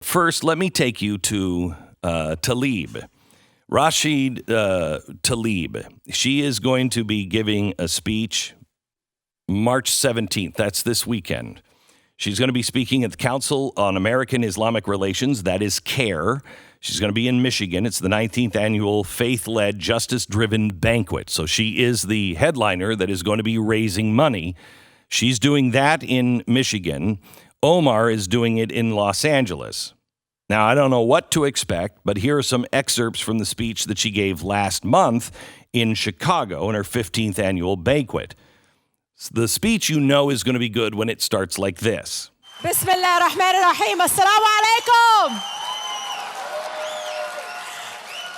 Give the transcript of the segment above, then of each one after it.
First, let me take you to Tlaib. Rashida Tlaib. She is going to be giving a speech March 17th. That's this weekend. She's going to be speaking at the Council on American Islamic Relations. That is CAIR. She's going to be in Michigan. It's the 19th annual faith-led, justice-driven banquet. So she is the headliner that is going to be raising money. She's doing that in Michigan. Omar is doing it in Los Angeles. Now, I don't know what to expect, but here are some excerpts from the speech that she gave last month in Chicago in her 15th annual banquet. The speech you know is going to be good when it starts like this. Bismillah ar-Rahman ar-Rahim. Assalamu alaikum.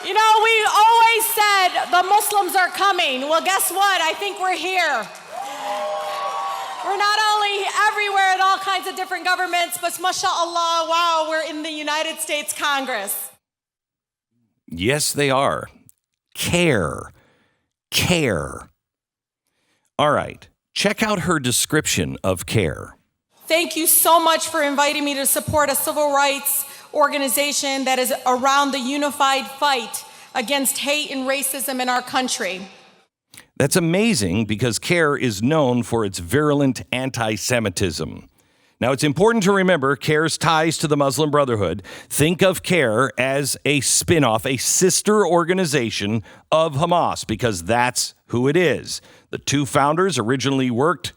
You know, we always said the Muslims are coming. Well, guess what? I think we're here. We're not only everywhere in all kinds of different governments, but mashallah, wow, we're in the United States Congress. Yes, they are. CAIR. All right. Check out her description of CAIR. Thank you so much for inviting me to support a civil rights organization that is around the unified fight against hate and racism in our country. That's amazing because CAIR is known for its virulent anti-Semitism. Now, it's important to remember CAIR's ties to the Muslim Brotherhood. Think of CAIR as a spin-off, a sister organization of Hamas, because that's who it is. The two founders originally worked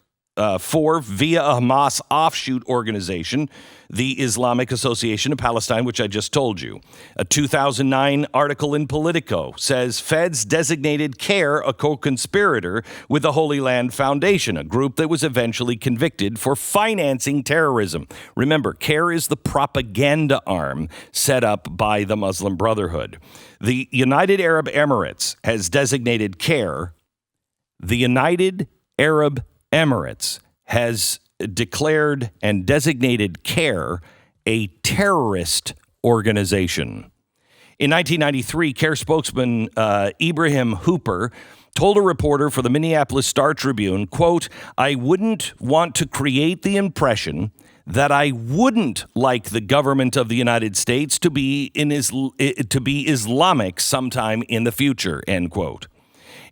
for via a Hamas offshoot organization, the Islamic Association of Palestine, which I just told you. A 2009 article in Politico says feds designated CAIR a co-conspirator with the Holy Land Foundation, a group that was eventually convicted for financing terrorism. Remember, CAIR is the propaganda arm set up by the Muslim Brotherhood. The United Arab Emirates has designated CAIR. The United Arab Emirates has declared and designated CAIR a terrorist organization. In 1993, CAIR spokesman Ibrahim Hooper told a reporter for the Minneapolis Star-Tribune, quote, "I wouldn't want to create the impression that I wouldn't like the government of the United States to be Islamic sometime in the future," end quote.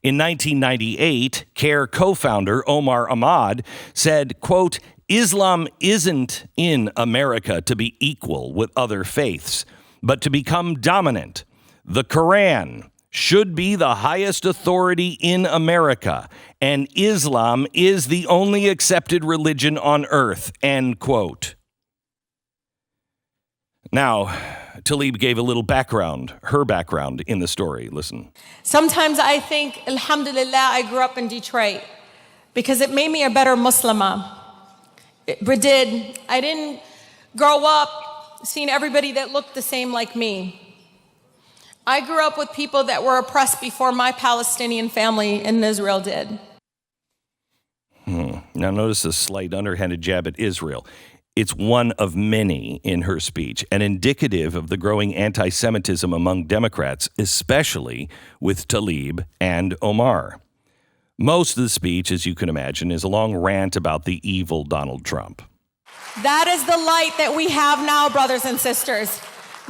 In 1998, CAIR co-founder Omar Ahmad said, quote, "Islam isn't in America to be equal with other faiths, but to become dominant. The Quran should be the highest authority in America, and Islam is the only accepted religion on earth," end quote. Now, Tlaib gave a little background, her background in the story. Listen. Sometimes I think, alhamdulillah, I grew up in Detroit because it made me a better Muslimah. It did. I didn't grow up seeing everybody that looked the same like me. I grew up with people that were oppressed before my Palestinian family in Israel did. Now notice a slight underhanded jab at Israel. It's one of many in her speech and indicative of the growing anti-Semitism among Democrats, especially with Tlaib and Omar. Most of the speech, as you can imagine, is a long rant about the evil Donald Trump. That is the light that we have now, brothers and sisters.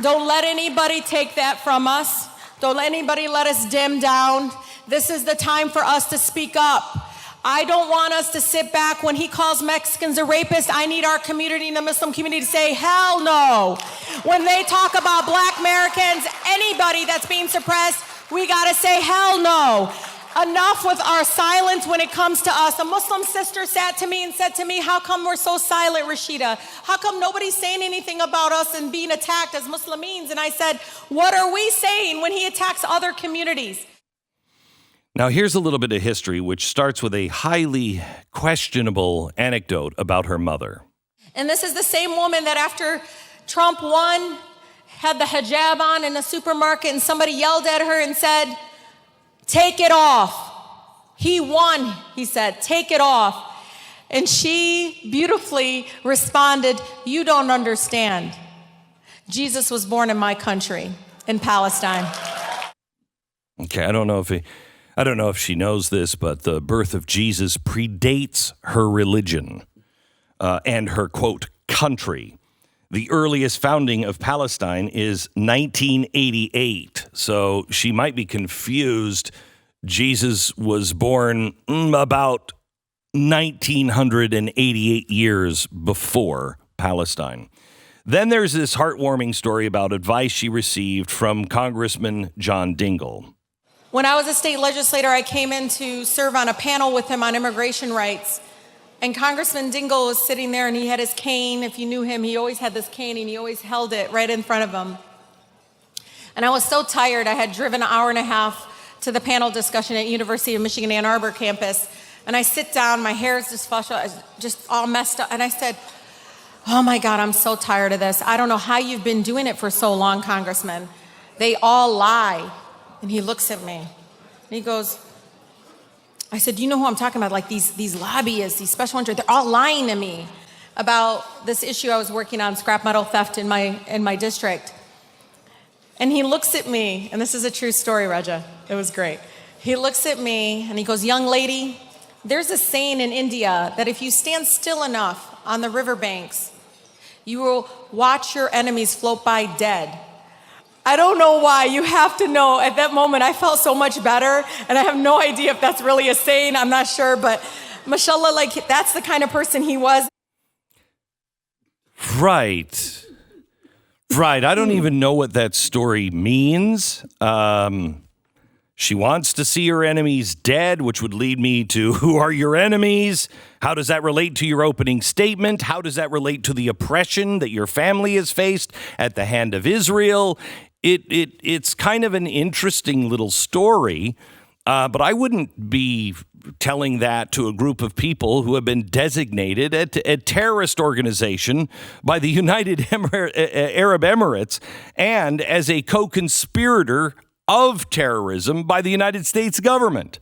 Don't let anybody take that from us. Don't let anybody let us dim down. This is the time for us to speak up. I don't want us to sit back when he calls Mexicans a rapist. I need our community and the Muslim community to say, hell no. When they talk about black Americans, anybody that's being suppressed, we gotta say, hell no. Enough with our silence when it comes to us. A Muslim sister sat to me and said to me, how come we're so silent, Rashida? How come nobody's saying anything about us and being attacked as Muslims? And I said, what are we saying when he attacks other communities? Now, here's a little bit of history, which starts with a highly questionable anecdote about her mother. And this is the same woman that after Trump won, had the hijab on in a supermarket, and somebody yelled at her and said, take it off. He won, he said, take it off. And she beautifully responded, you don't understand. Jesus was born in my country, in Palestine. Okay, I don't know if she knows this, but the birth of Jesus predates her religion and her, quote, country. The earliest founding of Palestine is 1988. So she might be confused. Jesus was born about 1988 years before Palestine. Then there's this heartwarming story about advice she received from Congressman John Dingell. When I was a state legislator, I came in to serve on a panel with him on immigration rights. And Congressman Dingell was sitting there, and he had his cane. If you knew him, he always had this cane, and he always held it right in front of him. And I was so tired. I had driven an hour and a half to the panel discussion at University of Michigan Ann Arbor campus. And I sit down, my hair is just all messed up. And I said, oh my God, I'm so tired of this. I don't know how you've been doing it for so long, Congressman. They all lie. And he looks at me, and he goes, I said, you know who I'm talking about? Like these lobbyists, these special interests, they're all lying to me about this issue I was working on, scrap metal theft in my district. And he looks at me, and this is a true story, Regia. It was great. He looks at me, and he goes, young lady, there's a saying in India that if you stand still enough on the riverbanks, you will watch your enemies float by dead. I don't know why. You have to know. At that moment, I felt so much better, and I have no idea if that's really a saying. I'm not sure, but mashallah, like that's the kind of person he was. Right. I don't even know what that story means. She wants to see her enemies dead, which would lead me to who are your enemies? How does that relate to your opening statement? How does that relate to the oppression that your family has faced at the hand of Israel? It's kind of an interesting little story, but I wouldn't be telling that to a group of people who have been designated a terrorist organization by the United Arab Emirates and as a co-conspirator of terrorism by the United States government.